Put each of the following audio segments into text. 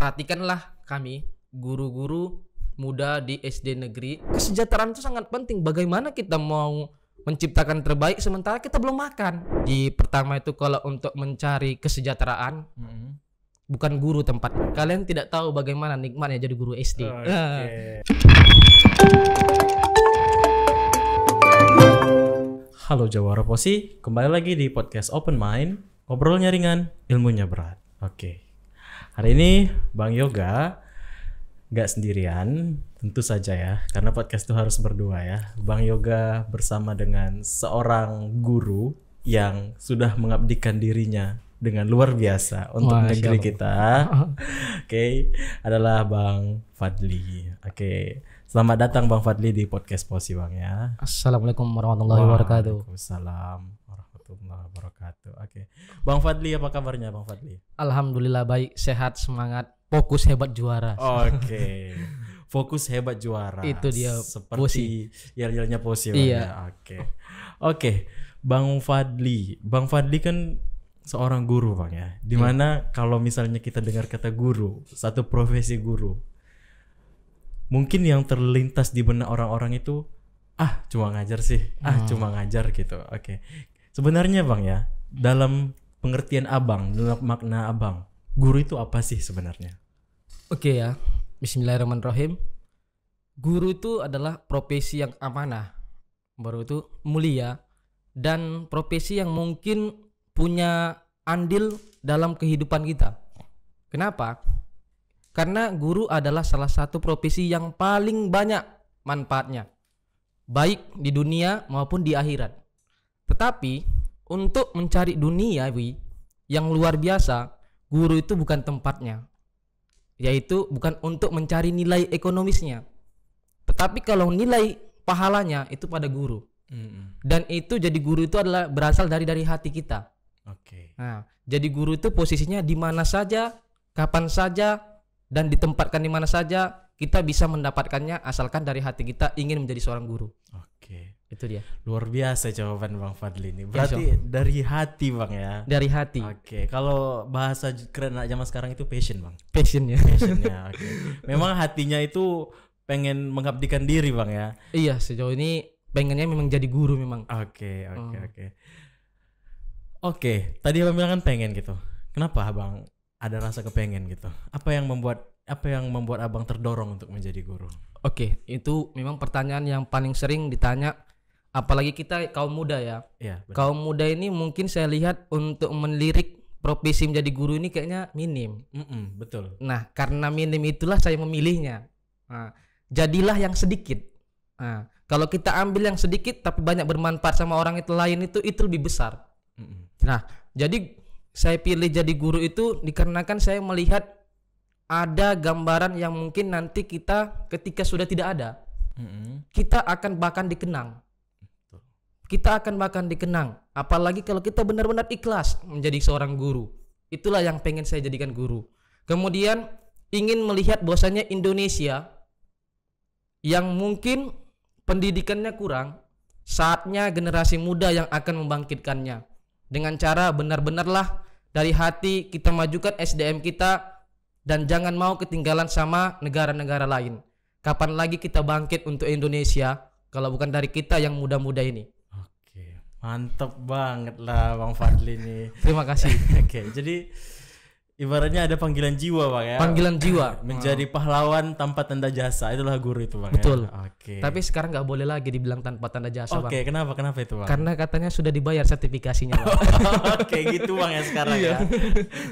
perhatikanlah kami guru-guru muda di SD negeri, kesejahteraan itu sangat penting. Bagaimana kita mau menciptakan terbaik sementara kita belum makan? Di pertama itu kalau untuk mencari kesejahteraan, bukan guru tempatnya. Kalian tidak tahu bagaimana nikmatnya jadi guru SD. Halo Jawara Posi, kembali lagi di podcast Open Mind, ngobrolnya ringan, ilmunya berat. Oke, hari ini Bang Yoga gak sendirian, tentu saja ya, karena podcast itu harus berdua ya. Bang Yoga bersama dengan seorang guru yang sudah mengabdikan dirinya dengan luar biasa untuk negeri kita. Oke, adalah Bang Fadli. Oke, selamat datang Bang Fadli di podcast Posi Bang ya. Assalamualaikum warahmatullahi wabarakatuh. Waalaikumsalam warahmatullahi wabarakatuh. Oke, Bang Fadli, apa kabarnya Bang Fadli? Alhamdulillah baik, sehat, semangat, fokus, hebat, juara. Oke. Fokus, hebat, juara. Itu dia seperti yel-yelnya Posi Bang. Iya. Ya. Oke. Bang Fadli kan seorang guru Bang ya. Dimana kalau misalnya kita dengar kata guru, satu profesi guru, mungkin yang terlintas di benak orang-orang itu cuma ngajar sih, cuma ngajar gitu. Oke. Sebenarnya Bang ya, dalam pengertian Abang, dalam makna Abang, guru itu apa sih sebenarnya? Oke ya, bismillahirrahmanirrahim. Guru itu adalah profesi yang amanah, baru itu mulia, dan profesi yang mungkin punya andil dalam kehidupan kita. Kenapa? Karena guru adalah salah satu profesi yang paling banyak manfaatnya, baik di dunia maupun di akhirat. Tetapi untuk mencari duniawi yang luar biasa, guru itu bukan tempatnya, yaitu bukan untuk mencari nilai ekonomisnya, tetapi kalau nilai pahalanya itu pada guru. Dan itu jadi guru itu adalah berasal dari hati kita. Nah, jadi guru itu posisinya di mana saja, kapan saja, dan ditempatkan di mana saja kita bisa mendapatkannya asalkan dari hati kita ingin menjadi seorang guru. Itu dia. Luar biasa jawaban Bang Fadli ini. Berarti dari hati Bang ya. Dari hati. Kalau bahasa keren zaman sekarang itu passion Bang. Passionnya. Memang hatinya itu pengen mengabdikan diri Bang ya. Iya, sejauh ini pengennya memang jadi guru memang. Oke, tadi Abang bilang kan pengen gitu. Kenapa Abang ada rasa kepengen gitu? Apa yang membuat Abang terdorong untuk menjadi guru? Oke, itu memang pertanyaan yang paling sering ditanya, apalagi kita kaum muda ya. Iya, kaum muda ini mungkin saya lihat untuk melirik profesi menjadi guru ini kayaknya minim. Betul. Nah, karena minim itulah saya memilihnya. Nah, jadilah yang sedikit. Nah, kalau kita ambil yang sedikit tapi banyak bermanfaat sama orang itu lain itu lebih besar. Nah, jadi saya pilih jadi guru itu dikarenakan saya melihat ada gambaran yang mungkin nanti kita ketika sudah tidak ada, kita akan bahkan dikenang. Kita akan bahkan dikenang. Apalagi kalau kita benar-benar ikhlas menjadi seorang guru. Itulah yang pengen saya jadikan guru. Kemudian ingin melihat bahwasanya Indonesia yang mungkin pendidikannya kurang, saatnya generasi muda yang akan membangkitkannya. Dengan cara benar-benarlah dari hati kita majukan SDM kita dan jangan mau ketinggalan sama negara-negara lain. Kapan lagi kita bangkit untuk Indonesia kalau bukan dari kita yang muda-muda ini? Mantap banget lah Bang Fadli nih. Terima kasih. Jadi ibaratnya ada panggilan jiwa Bang ya. Panggilan jiwa. Menjadi pahlawan tanpa tanda jasa, itulah guru itu Bang. Betul. Ya? Tapi sekarang nggak boleh lagi dibilang tanpa tanda jasa Bang. Kenapa itu Bang? Karena katanya sudah dibayar sertifikasinya Bang. Gitu Bang ya sekarang ya.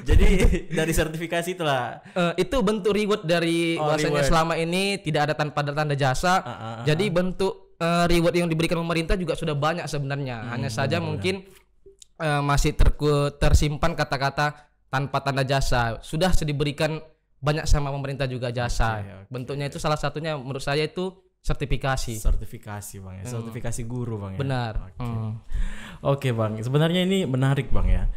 Jadi dari sertifikasi itulah. Itu bentuk reward dari bahwasanya selama ini tidak ada tanpa tanda jasa. Jadi bentuk reward yang diberikan pemerintah juga sudah banyak sebenarnya. Hanya saja mungkin masih tersimpan kata-kata tanpa tanda jasa. Sudah diberikan banyak sama pemerintah juga jasa. Bentuknya itu salah satunya menurut saya itu sertifikasi Bang ya. Sertifikasi guru Bang ya. Benar. Oke Bang, sebenarnya ini menarik Bang ya.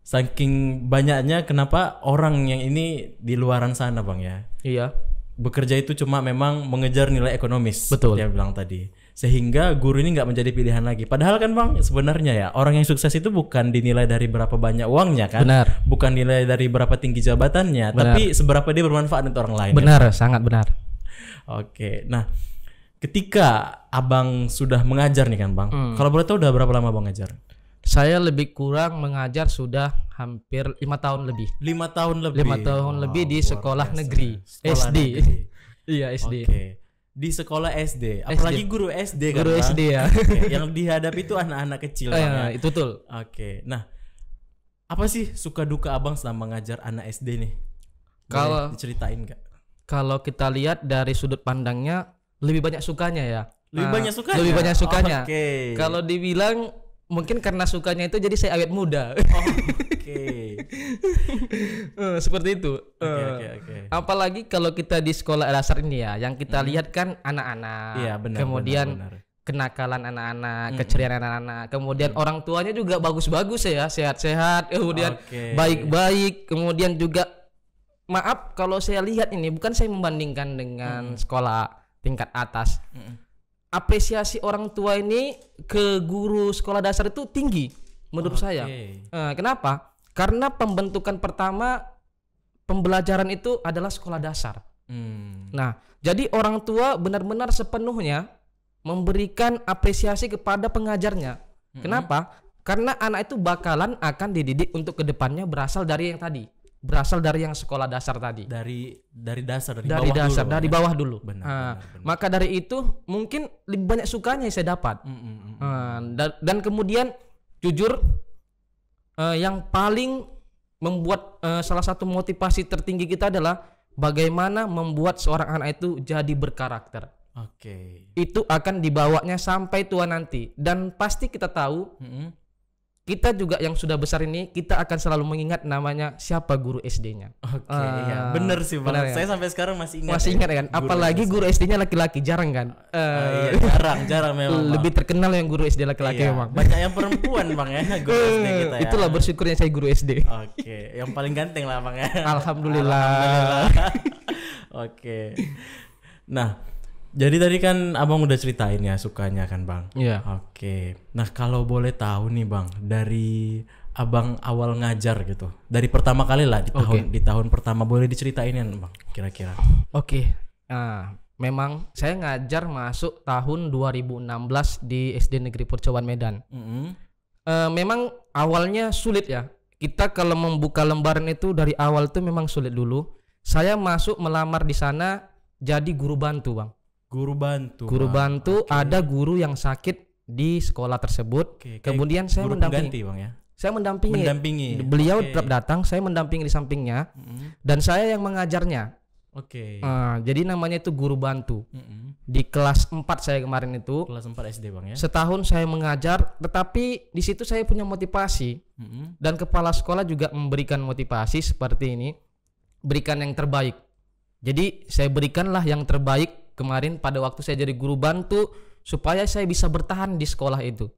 Saking banyaknya kenapa orang yang ini di luaran sana Bang ya. Iya. Bekerja itu cuma memang mengejar nilai ekonomis. Betul. Yang bilang tadi. Sehingga guru ini nggak menjadi pilihan lagi. Padahal kan Bang, sebenarnya ya orang yang sukses itu bukan dinilai dari berapa banyak uangnya kan, Benar. bukan nilai dari berapa tinggi jabatannya, Benar. tapi seberapa dia bermanfaat untuk orang lain. Benar, sangat benar. Oke, nah ketika Abang sudah mengajar nih kan Bang, kalau boleh tahu udah berapa lama Bang ngajar? Saya lebih kurang mengajar sudah hampir 5 tahun lebih. 5 tahun lebih. 5 tahun lebih di luar sekolah biasa. negeri, Sekolah SD. negeri. Iya, SD. Oke. Di sekolah SD, apalagi guru SD kan Guru Bang? SD ya. Oke, yang dihadapi itu anak-anak kecil Bang, ya. Itu betul. Oke, nah apa sih suka duka Abang selama mengajar anak SD nih? Kalau- Boleh diceritain nggak? Kalau kita lihat dari sudut pandangnya lebih banyak sukanya ya. Lebih banyak sukanya? Lebih banyak sukanya. Oke. Kalau dibilang mungkin karena sukanya itu jadi saya awet muda. Oke. Seperti itu. Oke. Apalagi kalau kita di sekolah dasar ini ya, yang kita lihat kan anak-anak. Iya, benar. Kemudian benar. kenakalan anak-anak, keceriaan anak-anak. Kemudian orang tuanya juga bagus-bagus ya, sehat-sehat. Kemudian Oke. baik-baik. Kemudian juga maaf kalau saya lihat ini bukan saya membandingkan dengan sekolah tingkat atas. Apresiasi orang tua ini ke guru sekolah dasar itu tinggi menurut saya. Kenapa? Karena pembentukan pertama pembelajaran itu adalah sekolah dasar. Nah, jadi orang tua benar-benar sepenuhnya memberikan apresiasi kepada pengajarnya. Kenapa? Karena anak itu bakalan akan dididik untuk kedepannya berasal dari yang tadi, berasal dari yang sekolah dasar tadi. Dari dasar, dari Dari bawah dasar, dulu, dari ya? bawah dulu. Benar. Maka dari itu mungkin lebih banyak sukanya yang saya dapat. Dan kemudian jujur yang paling membuat salah satu motivasi tertinggi kita adalah bagaimana membuat seorang anak itu jadi berkarakter. Oke. Itu akan dibawanya sampai tua nanti, dan pasti kita tahu kita juga yang sudah besar ini kita akan selalu mengingat namanya siapa guru SD-nya. Oke, iya. Bener sih Bang. bener ya? Saya sampai sekarang masih ingat. Masih ingat kan? Apalagi guru SD-nya laki-laki, jarang kan? Iya, jarang memang. Bang. Lebih terkenal yang guru SD laki-laki Iya, memang. banyak yang perempuan Bang ya, guru SD kita ya. Itulah bersyukurnya saya guru SD. Oke, yang paling ganteng lah Bang ya. Alhamdulillah. Oke. Nah, jadi tadi kan Abang udah ceritain ya sukanya kan Bang. Iya. Oke. Nah, kalau boleh tahu nih Bang, dari Abang awal ngajar gitu. Dari pertama kali lah di tahun pertama, boleh diceritain ya Bang kira-kira. Oke. Nah, memang saya ngajar masuk tahun 2016 di SD Negeri Percoban Medan. Memang awalnya sulit ya. Kita kalau membuka lembaran itu dari awal tuh memang sulit dulu. Saya masuk melamar di sana jadi guru bantu, Bang. Guru bantu. Guru bantu, ada guru yang sakit di sekolah tersebut. Kemudian saya mendampingi. Bang ya. Saya mendampingi. Beliau tetap datang, saya mendampingi di sampingnya. Dan saya yang mengajarnya. Oke. Jadi namanya itu guru bantu. Di kelas 4 saya kemarin itu. Kelas 4 SD Bang ya. Setahun saya mengajar, tetapi di situ saya punya motivasi. Dan kepala sekolah juga memberikan motivasi seperti ini. Berikan yang terbaik. Jadi saya berikanlah yang terbaik kemarin pada waktu saya jadi guru bantu supaya saya bisa bertahan di sekolah itu.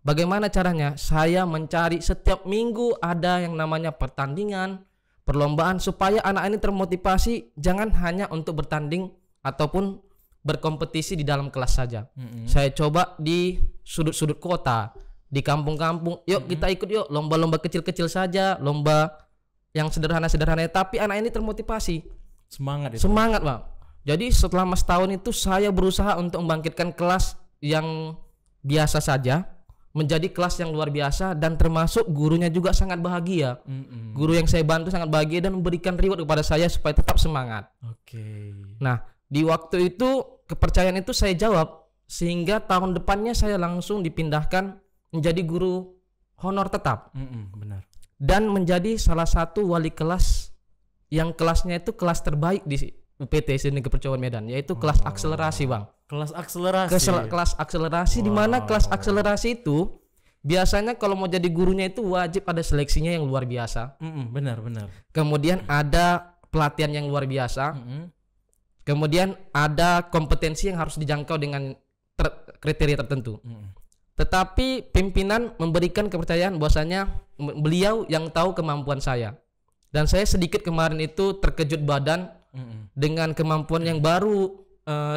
Bagaimana caranya? Saya mencari setiap minggu ada yang namanya pertandingan, perlombaan supaya anak ini termotivasi jangan hanya untuk bertanding ataupun berkompetisi di dalam kelas saja. Saya coba di sudut-sudut kota, di kampung-kampung. Yuk kita ikut yuk lomba-lomba kecil-kecil saja, lomba yang sederhana-sederhana, tapi anak ini termotivasi. Semangat itu. Semangat, Bang. Jadi selama setahun itu saya berusaha untuk membangkitkan kelas yang biasa saja menjadi kelas yang luar biasa, dan termasuk gurunya juga sangat bahagia. Guru yang saya bantu sangat bahagia dan memberikan reward kepada saya supaya tetap semangat. Oke. Nah, di waktu itu kepercayaan itu saya jawab sehingga tahun depannya saya langsung dipindahkan menjadi guru honor tetap. Benar. Dan menjadi salah satu wali kelas yang kelasnya itu kelas terbaik di UPT SD Negeri Percoban Medan, yaitu kelas akselerasi, Bang. Kelas akselerasi. Kelas akselerasi, di mana kelas akselerasi itu biasanya kalau mau jadi gurunya itu wajib ada seleksinya yang luar biasa. Benar. Kemudian ada pelatihan yang luar biasa. Kemudian ada kompetensi yang harus dijangkau dengan kriteria tertentu. Tetapi pimpinan memberikan kepercayaan bahwasanya beliau yang tahu kemampuan saya. Dan saya sedikit kemarin itu terkejut badan dengan kemampuan yang baru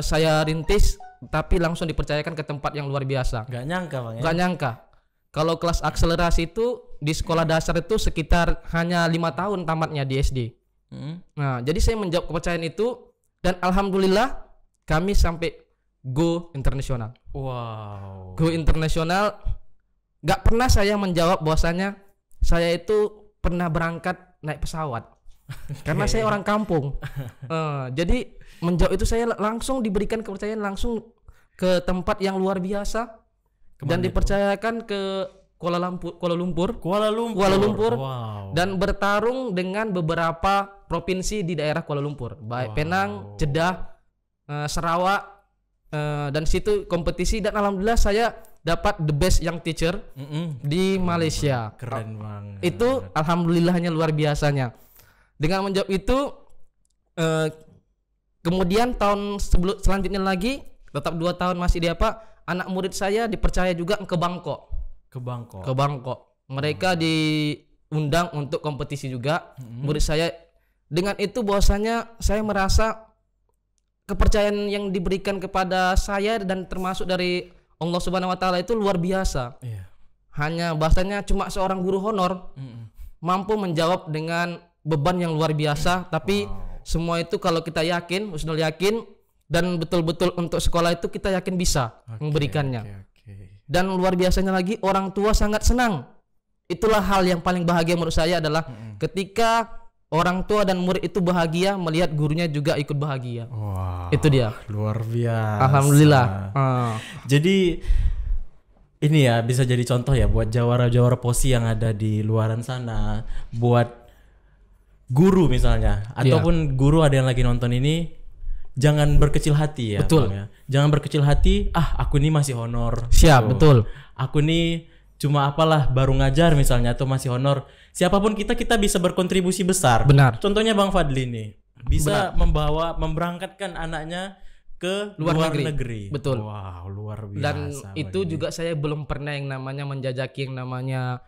saya rintis tapi langsung dipercayakan ke tempat yang luar biasa. Gak nyangka Bang ya. Gak nyangka. Kalau kelas akselerasi itu di sekolah dasar itu sekitar hanya 5 tahun tamatnya di SD. Nah, jadi saya menjawab kepercayaan itu dan alhamdulillah kami sampai go internasional. Wow. Go internasional. Gak pernah saya menjawab bahwasanya saya itu pernah berangkat naik pesawat. Karena saya orang kampung. Jadi menjawab itu saya langsung diberikan kepercayaan langsung ke tempat yang luar biasa. Dan dipercayakan ke Kuala Lumpur. Wow. Dan bertarung dengan beberapa provinsi di daerah Kuala Lumpur, baik Penang, Jeddah, Sarawak, dan situ kompetisi dan alhamdulillah saya dapat the best young teacher di Malaysia. Keren banget. Itu alhamdulillahnya luar biasanya. Dengan menjawab itu, kemudian tahun selanjutnya lagi, tetap 2 tahun masih di anak murid saya dipercaya juga ke Bangkok. Mereka diundang untuk kompetisi juga. Murid saya dengan itu bahwasanya saya merasa kepercayaan yang diberikan kepada saya dan termasuk dari Allah Subhanahu wa taala itu luar biasa. Hanya bahasanya cuma seorang guru honor mampu menjawab dengan beban yang luar biasa, tapi semua itu kalau kita yakin, husnul yakin dan betul-betul untuk sekolah itu kita yakin bisa memberikannya. Dan luar biasanya lagi orang tua sangat senang. Itulah hal yang paling bahagia menurut saya adalah ketika orang tua dan murid itu bahagia melihat gurunya juga ikut bahagia. Itu dia. Luar biasa. Alhamdulillah. Jadi ini ya bisa jadi contoh ya buat jawara-jawara posi yang ada di luaran sana, buat guru misalnya ataupun guru ada yang lagi nonton ini, jangan berkecil hati ya. Betul. Bang, ya. Jangan berkecil hati. Aku ini masih honor. Siap, betul. Aku ini cuma apalah baru ngajar misalnya atau masih honor. Siapapun kita bisa berkontribusi besar. Benar. Contohnya Bang Fadli nih bisa memberangkatkan anaknya ke luar negeri. Betul. Wow, luar biasa. Dan itu juga saya belum pernah yang namanya menjajaki yang namanya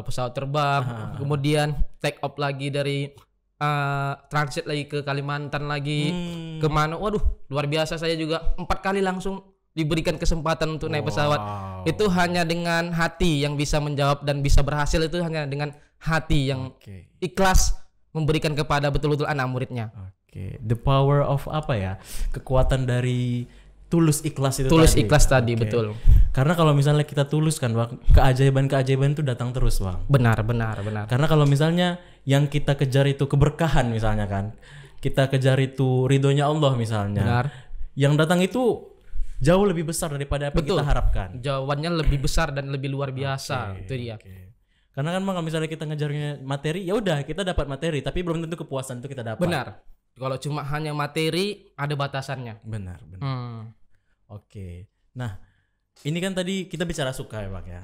pesawat terbang, kemudian take off lagi dari transit lagi ke Kalimantan lagi kemana. Waduh, luar biasa. Saya juga 4 kali langsung diberikan kesempatan untuk naik pesawat. Itu hanya dengan hati yang bisa menjawab dan bisa berhasil, itu hanya dengan hati yang ikhlas memberikan kepada betul-betul anak muridnya. The power of kekuatan dari tulus ikhlas itu tulus tadi. Ikhlas tadi, betul. Karena kalau misalnya kita tulus kan Bang, keajaiban itu datang terus Bang. Benar. Karena kalau misalnya yang kita kejar itu keberkahan misalnya kan, kita kejar itu ridhonya Allah misalnya. Benar. Yang datang itu jauh lebih besar daripada apa yang kita harapkan. Jawabannya lebih besar dan lebih luar biasa. Itu dia. Karena kan Bang, kalau misalnya kita ngejarnya materi, ya udah kita dapat materi, tapi belum tentu kepuasan itu kita dapat. Benar. Kalau cuma hanya materi ada batasannya. Benar. Nah, ini kan tadi kita bicara suka ya Bang ya.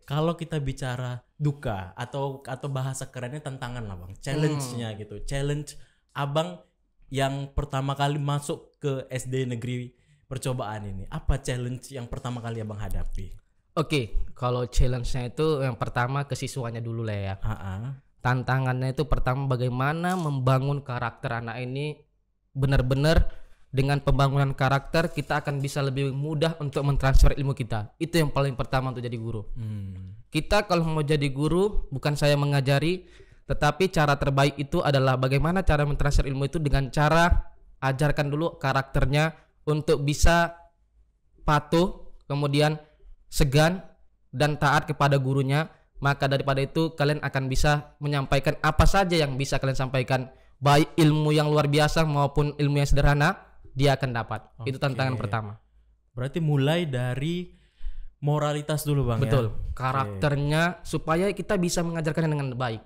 Kalau kita bicara duka atau bahasa kerennya tantangan lah Bang, challenge-nya gitu. Challenge Abang yang pertama kali masuk ke SD negeri percobaan ini. Apa challenge yang pertama kali Abang hadapi? Kalau challenge-nya itu yang pertama kesiswanya dulu lah ya. Tantangannya itu pertama bagaimana membangun karakter anak ini benar-benar. Dengan pembangunan karakter kita akan bisa lebih mudah untuk mentransfer ilmu kita. Itu yang paling pertama untuk jadi guru. Kita kalau mau jadi guru, bukan saya mengajari, tetapi cara terbaik itu adalah bagaimana cara mentransfer ilmu itu dengan cara ajarkan dulu karakternya untuk bisa patuh, kemudian segan dan taat kepada gurunya. Maka daripada itu kalian akan bisa menyampaikan apa saja yang bisa kalian sampaikan, baik ilmu yang luar biasa maupun ilmu yang sederhana, dia akan dapat. Itu tantangan pertama. Berarti mulai dari moralitas dulu Bang. Betul. Karakternya supaya kita bisa mengajarkannya dengan baik.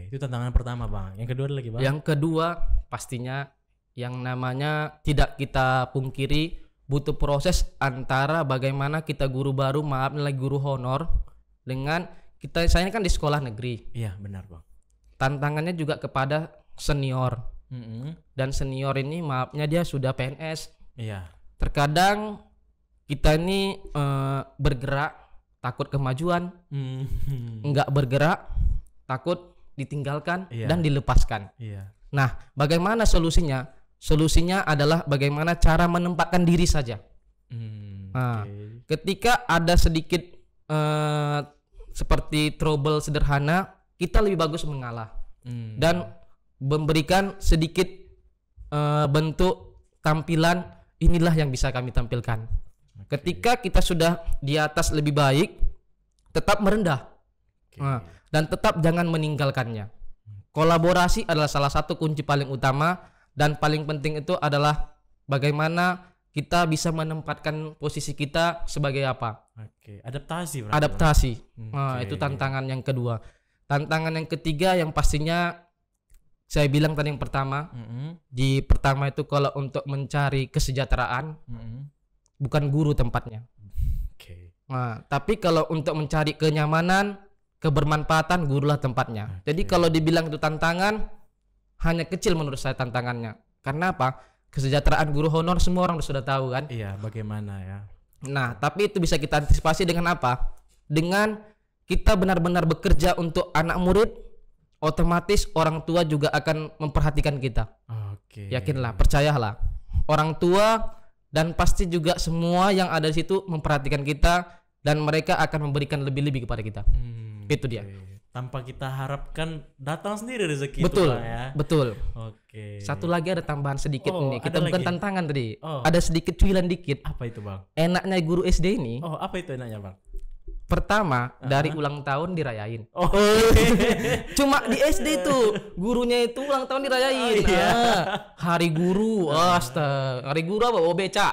Itu tantangan pertama Bang. Yang kedua lagi Bang? Yang kedua pastinya yang namanya tidak kita pungkiri butuh proses antara bagaimana kita guru baru, lagi guru honor, dengan kita. Saya ini kan di sekolah negeri. Iya benar Bang. Tantangannya juga kepada senior. Dan senior ini dia sudah PNS. Iya. Terkadang kita ini bergerak takut kemajuan, enggak bergerak takut ditinggalkan dan dilepaskan. Nah, bagaimana solusinya? Solusinya adalah bagaimana cara menempatkan diri saja. Nah, ketika ada sedikit seperti trouble sederhana, kita lebih bagus mengalah dan memberikan sedikit bentuk tampilan, inilah yang bisa kami tampilkan. Ketika kita sudah di atas lebih baik, tetap merendah dan tetap jangan meninggalkannya. Kolaborasi adalah salah satu kunci paling utama, dan paling penting itu adalah bagaimana kita bisa menempatkan posisi kita sebagai apa? Adaptasi. Adaptasi. Itu tantangan yang kedua. Tantangan yang ketiga yang pastinya saya bilang tadi yang pertama. Di pertama itu kalau untuk mencari kesejahteraan, bukan guru tempatnya. Nah, tapi kalau untuk mencari kenyamanan, kebermanfaatan, gurulah tempatnya. Jadi kalau dibilang itu tantangan, hanya kecil menurut saya tantangannya. Karena apa? Kesejahteraan guru honor semua orang sudah tahu kan? Iya, bagaimana ya? Nah, tapi itu bisa kita antisipasi dengan apa? Dengan kita benar-benar bekerja untuk anak murid, otomatis orang tua juga akan memperhatikan kita. Yakinlah, percayalah. Orang tua dan pasti juga semua yang ada di situ memperhatikan kita, dan mereka akan memberikan lebih-lebih kepada kita. Itu dia. Tanpa kita harapkan datang sendiri rezeki. Betul, itu ya. betul. Satu lagi ada tambahan sedikit nih. Kita bukan lagi tantangan tadi. Ada sedikit cuilan dikit. Apa itu bang? Enaknya guru SD ini. Apa itu enaknya bang? Pertama, dari ulang tahun dirayain. Cuma di SD tuh gurunya itu ulang tahun dirayain. Hari guru, astaga. Hari guru apa? Beca.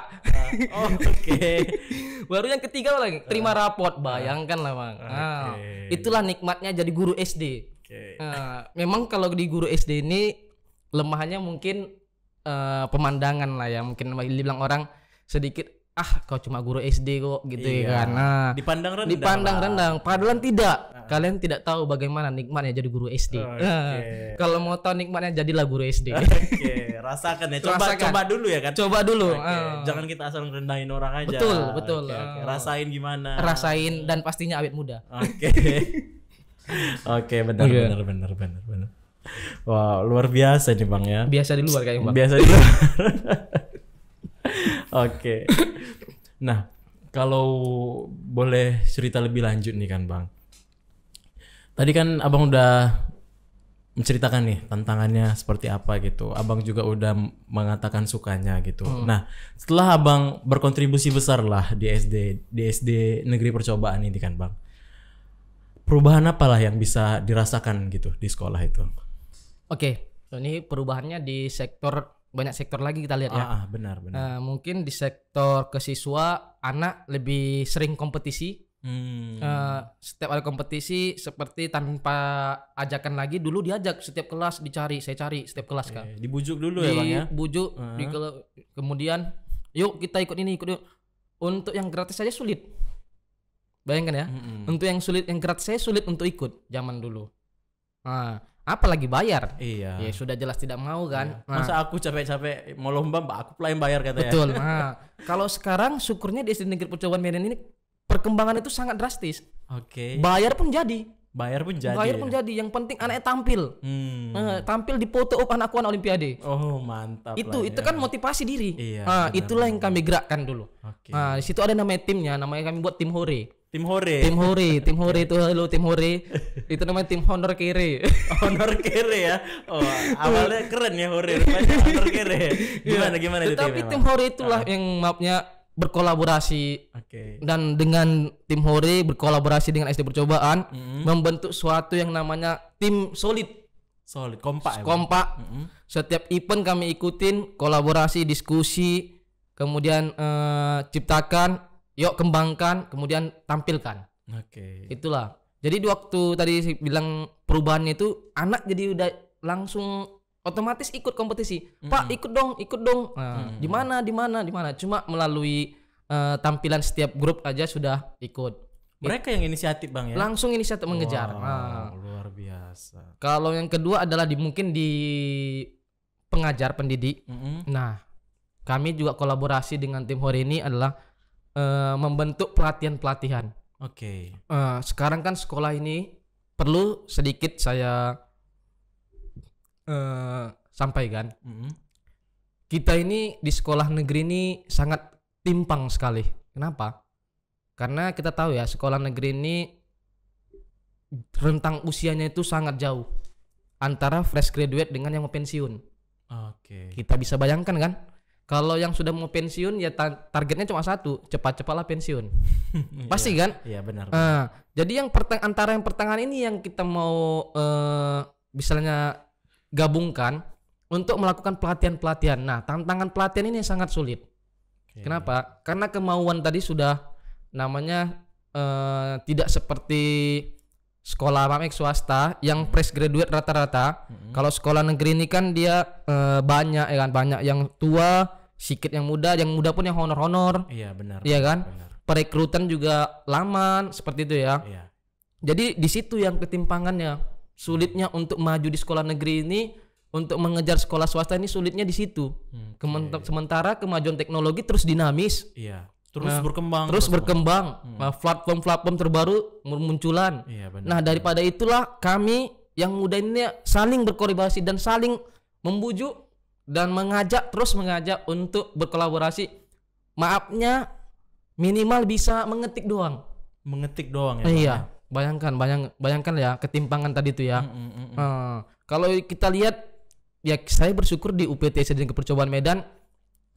Baru yang ketiga lagi, terima raport. Bayangkan lah bang. Itulah nikmatnya jadi guru SD. Memang kalau di guru SD ini lemahnya mungkin pemandangan lah ya. Mungkin dibilang orang sedikit, kau cuma guru SD kok gitu ya kan. Nah, dipandang rendah. Padahal tidak. Kalian tidak tahu bagaimana nikmatnya jadi guru SD. Kalau mau tahu nikmatnya, jadilah guru SD. Rasakan ya. Coba dulu ya kan. Coba dulu. Jangan kita asal rendahin orang aja. Betul. Rasain gimana? Rasain, dan pastinya awet muda. Benar. Wow, luar biasa nih bang ya. Biasa di luar kayaknya bang. Biasa di luar. Nah, kalau boleh cerita lebih lanjut nih kan bang. Tadi kan abang udah menceritakan nih tantangannya seperti apa gitu. Abang juga udah mengatakan sukanya gitu. Nah, setelah abang berkontribusi besar lah di SD Negeri Percobaan ini kan bang, perubahan apalah yang bisa dirasakan gitu di sekolah itu? Ini perubahannya di banyak sektor lagi kita lihat ya. Benar. Mungkin di sektor kesiswa, anak lebih sering kompetisi. Setiap ada kompetisi, seperti tanpa ajakan lagi. Dulu diajak setiap kelas, saya cari setiap kelas kan. Dibujuk dulu ya bang ya. Dibujuk, kemudian yuk kita ikut ini, ikut. Untuk yang gratis saja sulit. Bayangkan ya. Untuk yang gratis saya sulit untuk ikut zaman dulu. Apalagi bayar. Ya sudah jelas tidak mau kan. Masa aku capek-capek mau lomba, aku pula yang bayar katanya. Betul. Kalau sekarang syukurnya di SD Negeri Percobaan Medan ini perkembangan itu sangat drastis. Bayar pun jadi. Yang penting anaknya tampil. Tampil di foto anakku anak olimpiade. Mantap. Itu kan motivasi diri. Itulah yang kami gerakkan dulu. Di situ ada namanya timnya, namanya kami buat tim Hore. Tim Hore itu halo tim Hore. Itu namanya tim Honor Kere. Honor Kere ya. Awalnya keren ya Hore, rupanya Honor Kere. Gimana itu? Tapi tim Hore itulah yang maafnya berkolaborasi. Dan dengan tim Hore berkolaborasi dengan SD Percobaan, membentuk suatu yang namanya tim solid, kompak. Setiap event kami ikutin, kolaborasi, diskusi, kemudian ciptakan, yuk kembangkan, kemudian tampilkan. Itulah. Jadi di waktu tadi bilang perubahannya itu, anak jadi udah langsung otomatis ikut kompetisi. Pak, ikut dong. Di mana. Cuma melalui tampilan setiap grup aja sudah ikut. Mereka yang inisiatif bang ya. Langsung inisiatif mengejar. Luar biasa. Kalau yang kedua adalah mungkin di pengajar pendidik. Nah, kami juga kolaborasi dengan tim Hore ini adalah membentuk pelatihan. Sekarang kan sekolah ini perlu sedikit saya sampaikan. Kita ini di sekolah negeri ini sangat timpang sekali. Kenapa? Karena kita tahu ya, sekolah negeri ini rentang usianya itu sangat jauh antara fresh graduate dengan yang mau pensiun. Oke. Kita bisa bayangkan kan, kalau yang sudah mau pensiun ya targetnya cuma satu, cepat-cepatlah pensiun. Pasti kan? Iya benar. Jadi yang antara yang pertengahan ini yang kita mau misalnya gabungkan untuk melakukan pelatihan-pelatihan. Nah, tantangan pelatihan ini sangat sulit. Kenapa? Karena kemauan tadi sudah namanya tidak seperti sekolah swasta yang fresh graduate rata-rata. Kalau sekolah negeri ini kan dia banyak ya kan, banyak yang tua, sedikit yang muda pun yang honor-honor. Iya benar. Iya kan? Benar. Perekrutan juga lama seperti itu ya. Iya. Jadi di situ yang ketimpangannya, sulitnya untuk maju di sekolah negeri ini, untuk mengejar sekolah swasta ini sulitnya di situ. Sementara kemajuan teknologi terus dinamis. Iya. Terus berkembang. Platform-platform terbaru munculan. Iya, benar. Nah, daripada itulah kami yang muda ini saling berkolaborasi dan saling membujuk dan mengajak untuk berkolaborasi. Maafnya minimal bisa mengetik doang ya. Iya. Bayangkan ya ketimpangan tadi itu ya. Kalau kita lihat ya, saya bersyukur di UPT SD Percobaan Medan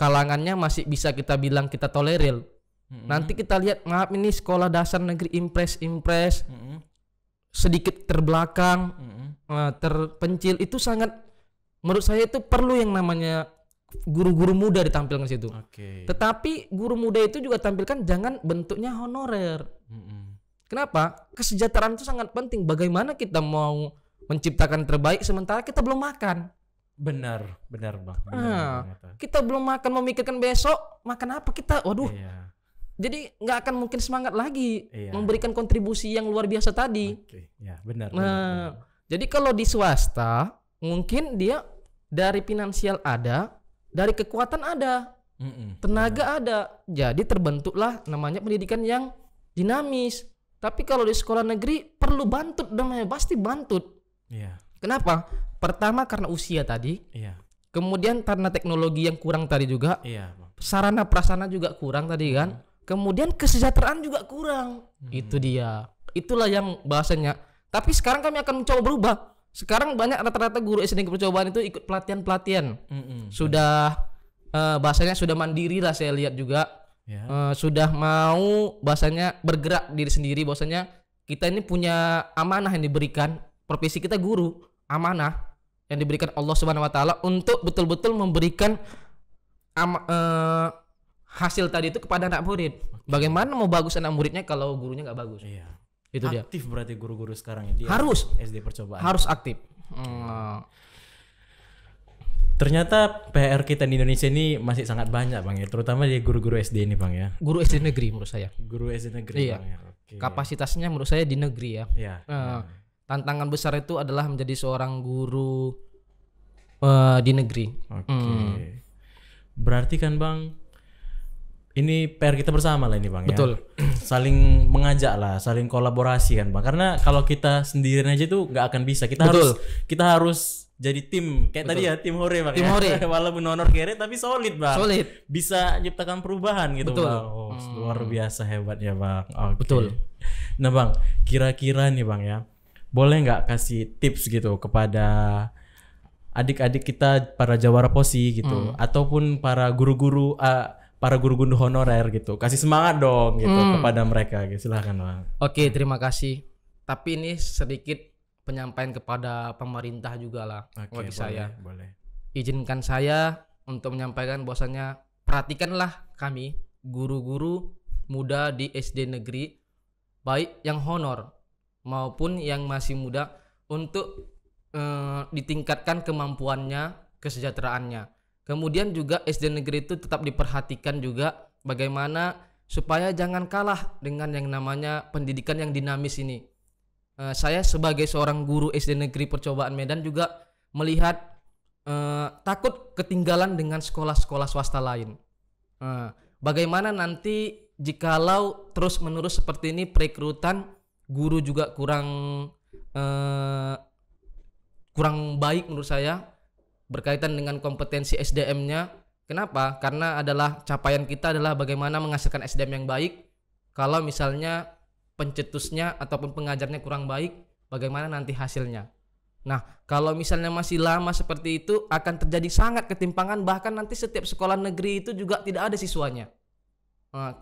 kalangannya masih bisa kita bilang kita tolerir. Nanti kita lihat, maaf ini sekolah dasar negeri impres sedikit terbelakang, terpencil, itu sangat, menurut saya itu perlu yang namanya guru-guru muda ditampilkan ke situ. Tetapi guru muda itu juga tampilkan jangan bentuknya honorer. Kenapa? Kesejahteraan itu sangat penting. Bagaimana kita mau menciptakan terbaik sementara kita belum makan? Benar bang. Kita belum makan, memikirkan besok makan apa kita. Waduh. Iya. Jadi nggak akan mungkin semangat lagi memberikan kontribusi yang luar biasa tadi. Ya, benar. Jadi kalau di swasta mungkin dia dari finansial ada, dari kekuatan ada, tenaga ada. Jadi terbentuklah namanya pendidikan yang dinamis. Tapi kalau di sekolah negeri perlu bantut, namanya pasti bantut. Iya. Kenapa? Pertama karena usia tadi. Iya. Kemudian karena teknologi yang kurang tadi juga. Iya. Sarana prasarana juga kurang tadi kan. Kemudian kesejahteraan juga kurang. Itu dia. Itulah yang bahasanya. Tapi sekarang kami akan mencoba berubah. Sekarang banyak rata-rata guru SD percobaan itu ikut pelatihan-pelatihan. Sudah bahasanya sudah mandiri lah, saya lihat juga. Sudah mau bahasanya bergerak diri sendiri. Bahasanya kita ini punya amanah yang diberikan. Profesi kita guru, amanah yang diberikan Allah Subhanahu wa taala untuk betul-betul memberikan hasil tadi itu kepada anak murid. Bagaimana mau bagus anak muridnya kalau gurunya nggak bagus? Iya. Itu dia. Aktif berarti guru-guru sekarang ini. Harus SD percobaan. Harus aktif. Ternyata PR kita di Indonesia ini masih sangat banyak bang ya, terutama di guru-guru SD ini bang ya. Guru SD negeri menurut saya. Guru SD negeri. Iya. Bang ya. Kapasitasnya menurut saya di negeri ya. Iya. Tantangan besar itu adalah menjadi seorang guru di negeri. Berarti kan bang, ini PR kita bersama lah ini bang. Betul. Ya. Saling mengajak lah, saling kolaborasi kan bang. Karena kalau kita sendirian aja tuh nggak akan bisa. Kita harus jadi tim. Kayak tadi ya, tim Hore bang. Tim Hore. Walaupun honor kere tapi solid bang. Solid. Bisa ciptakan perubahan gitu. Betul. Bang. Luar biasa hebatnya bang. Betul. Nah bang, kira-kira nih bang ya, boleh nggak kasih tips gitu kepada adik-adik kita, para jawara posi gitu, ataupun para guru-guru honorer gitu, kasih semangat dong gitu kepada mereka gitu. Silahkan bang. Oke, terima kasih. Tapi ini sedikit penyampaian kepada pemerintah juga lah. Bagi saya. Boleh. Izinkan saya untuk menyampaikan bahwasanya perhatikanlah kami guru-guru muda di SD negeri, baik yang honor maupun yang masih muda, untuk ditingkatkan kemampuannya, kesejahteraannya. Kemudian juga SD negeri itu tetap diperhatikan juga bagaimana supaya jangan kalah dengan yang namanya pendidikan yang dinamis ini. Saya sebagai seorang guru SD negeri Percobaan Medan juga melihat takut ketinggalan dengan sekolah-sekolah swasta lain. Bagaimana nanti jikalau terus menerus seperti ini, perekrutan guru juga kurang baik menurut saya, berkaitan dengan kompetensi SDM-nya. Kenapa? Karena adalah capaian kita adalah bagaimana menghasilkan SDM yang baik. Kalau misalnya pencetusnya ataupun pengajarnya kurang baik, bagaimana nanti hasilnya. Nah, kalau misalnya masih lama seperti itu akan terjadi sangat ketimpangan, bahkan nanti setiap sekolah negeri itu juga tidak ada siswanya.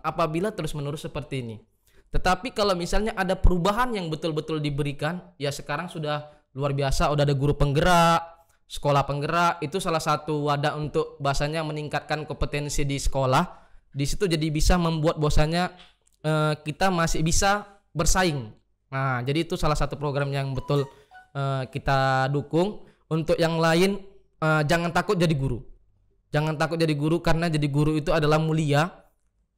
Apabila terus-menerus seperti ini. Tetapi kalau misalnya ada perubahan yang betul-betul diberikan, ya sekarang sudah luar biasa, udah ada guru penggerak, sekolah penggerak, itu salah satu wadah untuk bahasanya meningkatkan kompetensi di sekolah. Di situ jadi bisa membuat bahwasanya kita masih bisa bersaing. Nah, jadi itu salah satu program yang betul kita dukung. Untuk yang lain, jangan takut jadi guru. Jangan takut jadi guru karena jadi guru itu adalah mulia.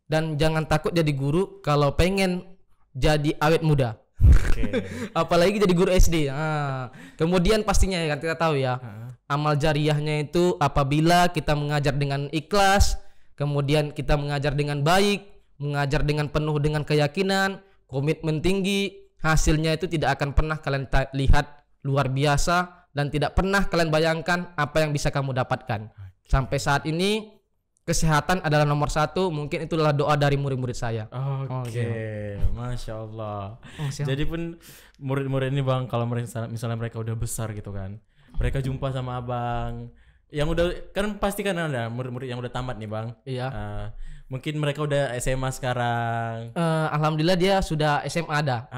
Dan jangan takut jadi guru kalau pengen jadi awet muda. Apalagi jadi guru SD. Kemudian pastinya ya kan kita tahu ya, amal jariahnya itu apabila kita mengajar dengan ikhlas, kemudian kita mengajar dengan baik, mengajar dengan penuh dengan keyakinan, komitmen tinggi, hasilnya itu tidak akan pernah kalian lihat luar biasa dan tidak pernah kalian bayangkan apa yang bisa kamu dapatkan. Sampai saat ini kesehatan adalah nomor 1, mungkin itulah doa dari murid-murid saya. Oke. Masya Allah. Jadi pun murid-murid ini Bang, kalau misalnya mereka udah besar gitu kan, mereka jumpa sama Abang, yang udah kan pasti kan ada murid-murid yang udah tamat nih Bang. Iya. Mungkin mereka udah SMA sekarang. Alhamdulillah dia sudah SMA ada,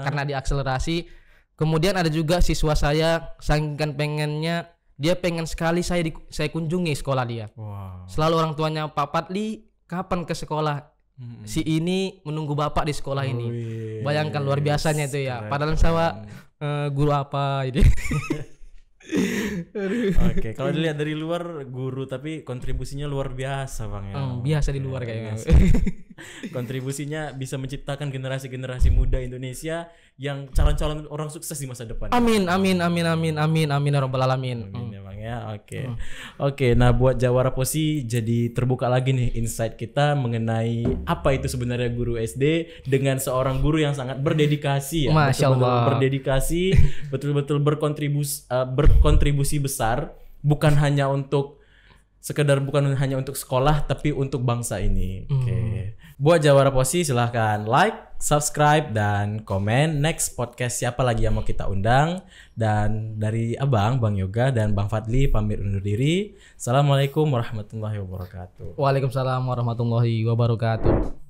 karena diakselerasi. Kemudian ada juga siswa saya, saking pengennya dia pengen sekali saya kunjungi sekolah dia. Wow. Selalu orang tuanya, Pak Fadli kapan ke sekolah? Si ini menunggu bapak di sekolah ini. Bayangkan luar biasanya itu ya. Padahal saya guru apa ini. Oke, kalau dilihat dari luar guru tapi kontribusinya luar biasa Bang ya. Biasa di luar kayaknya. Kontribusinya bisa menciptakan generasi-generasi muda Indonesia yang calon-calon orang sukses di masa depan. Amin ya rabbal alamin. Amin ya Bang ya. Oke, nah buat Jawara Posi jadi terbuka lagi nih insight kita mengenai apa itu sebenarnya guru SD dengan seorang guru yang sangat berdedikasi ya. Masya Allah. Berdedikasi, betul-betul berkontribusi besar, bukan hanya untuk sekolah tapi untuk bangsa ini. Oke. Buat Jawara Posi silahkan like, subscribe dan komen next podcast siapa lagi yang mau kita undang. Dan dari Abang Yoga dan Bang Fadli pamit undur diri. Assalamualaikum warahmatullahi wabarakatuh. Waalaikumsalam warahmatullahi wabarakatuh.